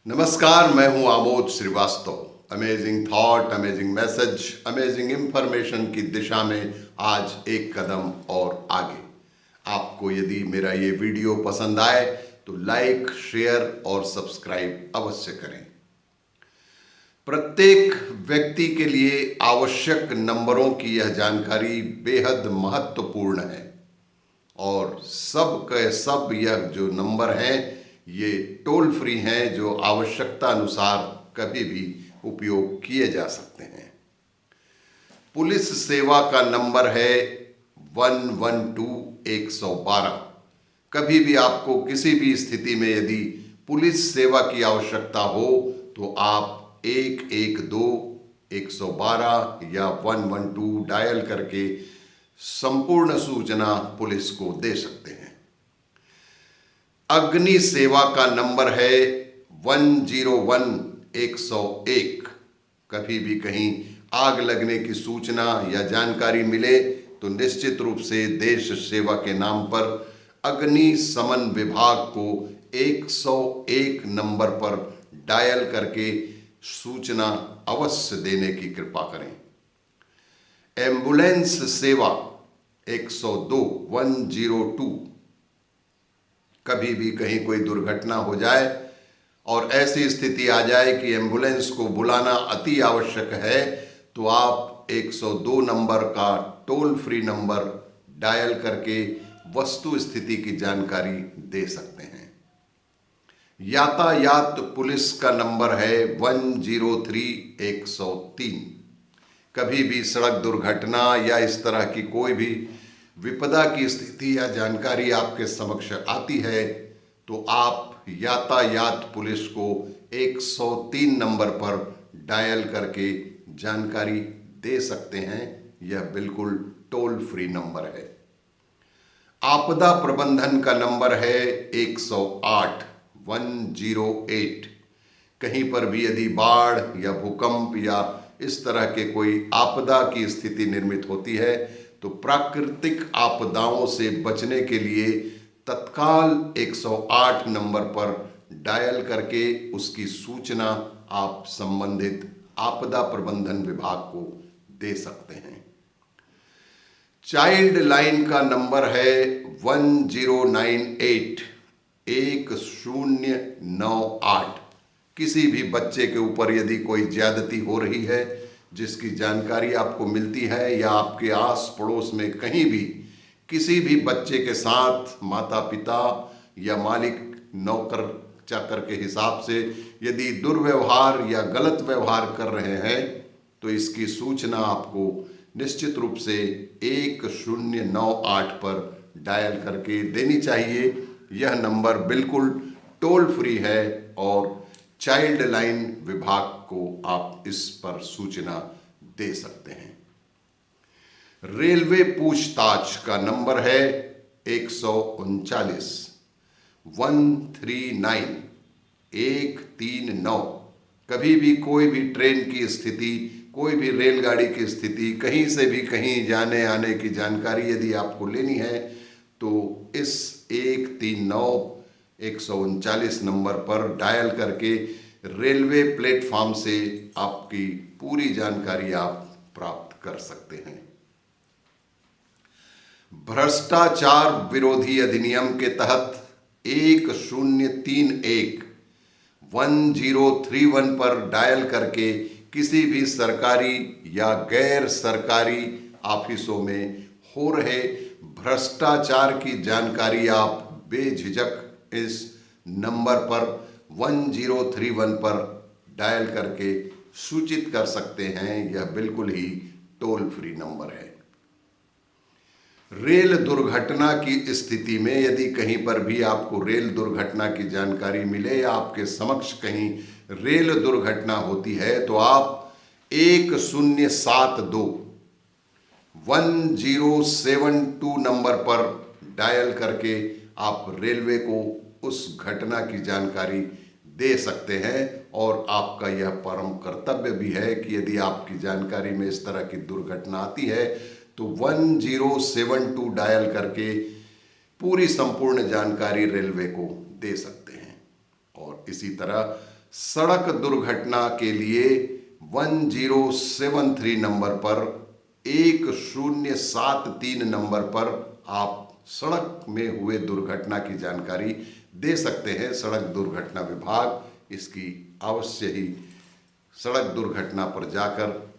नमस्कार, मैं हूं Amod Shrivastava. Amazing thought, amazing message, amazing information की दिशा में आज एक कदम और आगे। आपको यदि मेरा ये वीडियो पसंद आए तो लाइक, शेयर और सब्सक्राइब अवश्य करें। प्रत्येक व्यक्ति के लिए आवश्यक नंबरों की यह जानकारी बेहद महत्वपूर्ण है और सब के सब यह जो नंबर हैं ये टोल फ्री हैं, जो आवश्यकता अनुसार कभी भी उपयोग किए जा सकते हैं। पुलिस सेवा का नंबर है 112-112। कभी भी आपको किसी भी स्थिति में यदि पुलिस सेवा की आवश्यकता हो तो आप 112-112 या 112 डायल करके संपूर्ण सूचना पुलिस को दे सकते हैं। अग्नि सेवा का नंबर है 101-101। कभी भी कहीं आग लगने की सूचना या जानकारी मिले तो निश्चित रूप से देश सेवा के नाम पर अग्निशमन विभाग को 101 नंबर पर डायल करके सूचना अवश्य देने की कृपा करें। एम्बुलेंस सेवा 102 कभी भी कहीं कोई दुर्घटना हो जाए और ऐसी स्थिति आ जाए कि एम्बुलेंस को बुलाना अति आवश्यक है तो आप 102 नंबर का टोल फ्री नंबर डायल करके वस्तु स्थिति की जानकारी दे सकते हैं। यातायात पुलिस का नंबर है 103-103। कभी भी सड़क दुर्घटना या इस तरह की कोई भी विपदा की स्थिति या जानकारी आपके समक्ष आती है तो आप यातायात पुलिस को 103 नंबर पर डायल करके जानकारी दे सकते हैं। यह बिल्कुल टोल फ्री नंबर है। आपदा प्रबंधन का नंबर है 108। कहीं पर भी यदि बाढ़ या भूकंप या इस तरह के कोई आपदा की स्थिति निर्मित होती है तो प्राकृतिक आपदाओं से बचने के लिए तत्काल 108 नंबर पर डायल करके उसकी सूचना आप संबंधित आपदा प्रबंधन विभाग को दे सकते हैं। चाइल्ड लाइन का नंबर है 1098। किसी भी बच्चे के ऊपर यदि कोई ज्यादती हो रही है जिसकी जानकारी आपको मिलती है या आपके आस पड़ोस में कहीं भी किसी भी बच्चे के साथ माता पिता या मालिक नौकर चाकर के हिसाब से यदि दुर्व्यवहार या गलत व्यवहार कर रहे हैं तो इसकी सूचना आपको निश्चित रूप से 1098 पर डायल करके देनी चाहिए। यह नंबर बिल्कुल टोल फ्री है और चाइल्ड लाइन विभाग को आप इस पर सूचना दे सकते हैं। रेलवे पूछताछ का नंबर है 139 कभी भी कोई भी ट्रेन की स्थिति, कोई भी रेलगाड़ी की स्थिति, कहीं से भी कहीं जाने आने की जानकारी यदि आपको लेनी है तो इस 139 नंबर पर डायल करके रेलवे प्लेटफॉर्म से आपकी पूरी जानकारी आप प्राप्त कर सकते हैं। भ्रष्टाचार विरोधी अधिनियम के तहत 1031 पर डायल करके किसी भी सरकारी या गैर सरकारी ऑफिसों में हो रहे भ्रष्टाचार की जानकारी आप बेझिझक इस नंबर पर 1031 पर डायल करके सूचित कर सकते हैं। यह बिल्कुल ही टोल फ्री नंबर है। रेल दुर्घटना की स्थिति में यदि कहीं पर भी आपको रेल दुर्घटना की जानकारी मिले या आपके समक्ष कहीं रेल दुर्घटना होती है तो आप 1072 नंबर पर डायल करके आप रेलवे को उस घटना की जानकारी दे सकते हैं और आपका यह परम कर्तव्य भी है कि यदि आपकी जानकारी में इस तरह की दुर्घटना आती है तो 1072 डायल करके पूरी संपूर्ण जानकारी रेलवे को दे सकते हैं। और इसी तरह सड़क दुर्घटना के लिए 1073 नंबर पर 1073 नंबर पर आप सड़क में हुए दुर्घटना की जानकारी दे सकते हैं। सड़क दुर्घटना विभाग इसकी अवश्य ही सड़क दुर्घटना पर जाकर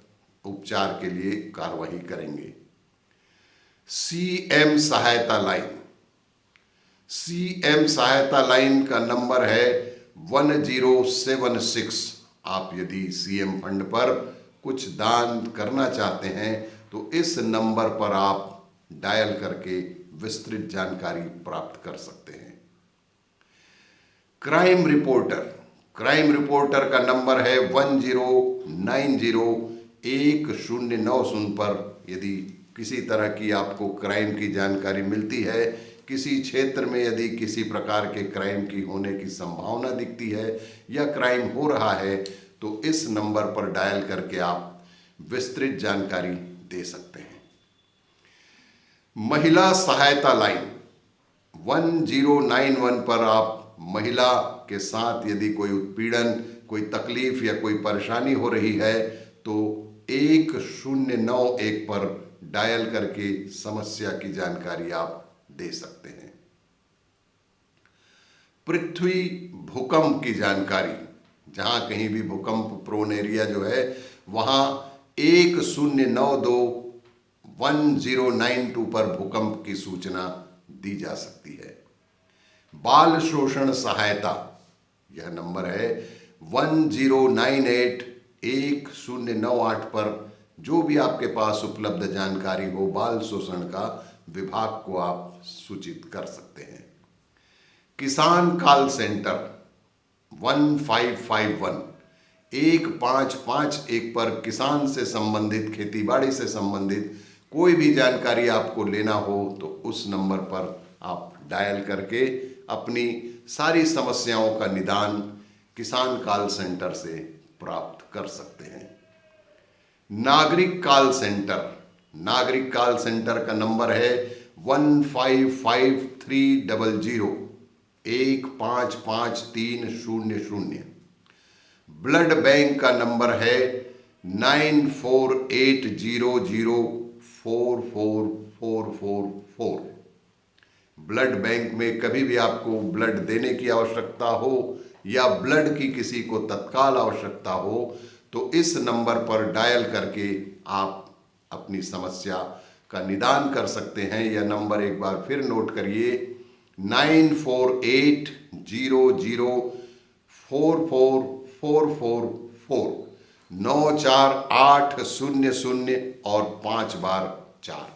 उपचार के लिए कार्रवाई करेंगे। सीएम सहायता लाइन, सीएम सहायता लाइन का नंबर है 1076। आप यदि सीएम फंड पर कुछ दान करना चाहते हैं तो इस नंबर पर आप डायल करके विस्तृत जानकारी प्राप्त कर सकते हैं। क्राइम रिपोर्टर, क्राइम रिपोर्टर का नंबर है 1090-1090 पर यदि किसी तरह की आपको क्राइम की जानकारी मिलती है, किसी क्षेत्र में यदि किसी प्रकार के क्राइम की होने की संभावना दिखती है या क्राइम हो रहा है तो इस नंबर पर डायल करके आप विस्तृत जानकारी दे सकते हैं। महिला सहायता लाइन 1091 पर आप महिला के साथ यदि कोई उत्पीड़न, कोई तकलीफ या कोई परेशानी हो रही है तो 1091 पर डायल करके समस्या की जानकारी आप दे सकते हैं। पृथ्वी भूकंप की जानकारी, जहां कहीं भी भूकंप प्रोन एरिया जो है वहां 1092-1092 पर भूकंप की सूचना दी जा सकती है। बाल शोषण सहायता, यह नंबर है 1098-1098 पर जो भी आपके पास उपलब्ध जानकारी हो बाल शोषण का, विभाग को आप सूचित कर सकते हैं। किसान कॉल सेंटर 1551 पर किसान से संबंधित, खेतीबाड़ी से संबंधित कोई भी जानकारी आपको लेना हो तो उस नंबर पर आप डायल करके अपनी सारी समस्याओं का निदान किसान कॉल सेंटर से प्राप्त कर सकते हैं। नागरिक कॉल सेंटर, नागरिक कॉल सेंटर का नंबर है 155300। ब्लड बैंक का नंबर है 9480044444। ब्लड बैंक में कभी भी आपको ब्लड देने की आवश्यकता हो या ब्लड की किसी को तत्काल आवश्यकता हो तो इस नंबर पर डायल करके आप अपनी समस्या का निदान कर सकते हैं। यह नंबर एक बार फिर नोट करिए 9480044444 94800 और 5 बार 4।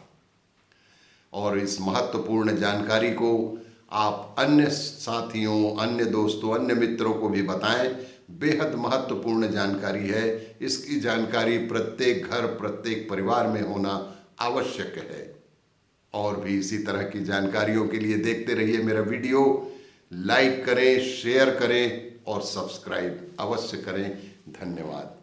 और इस महत्वपूर्ण जानकारी को आप अन्य साथियों, अन्य दोस्तों, अन्य मित्रों को भी बताएं। बेहद महत्वपूर्ण जानकारी है। इसकी जानकारी प्रत्येक घर, प्रत्येक परिवार में होना आवश्यक है। और भी इसी तरह की जानकारियों के लिए देखते रहिए मेरा वीडियो। लाइक करें, शेयर करें और सब्सक्राइब अवश्य करें। धन्यवाद।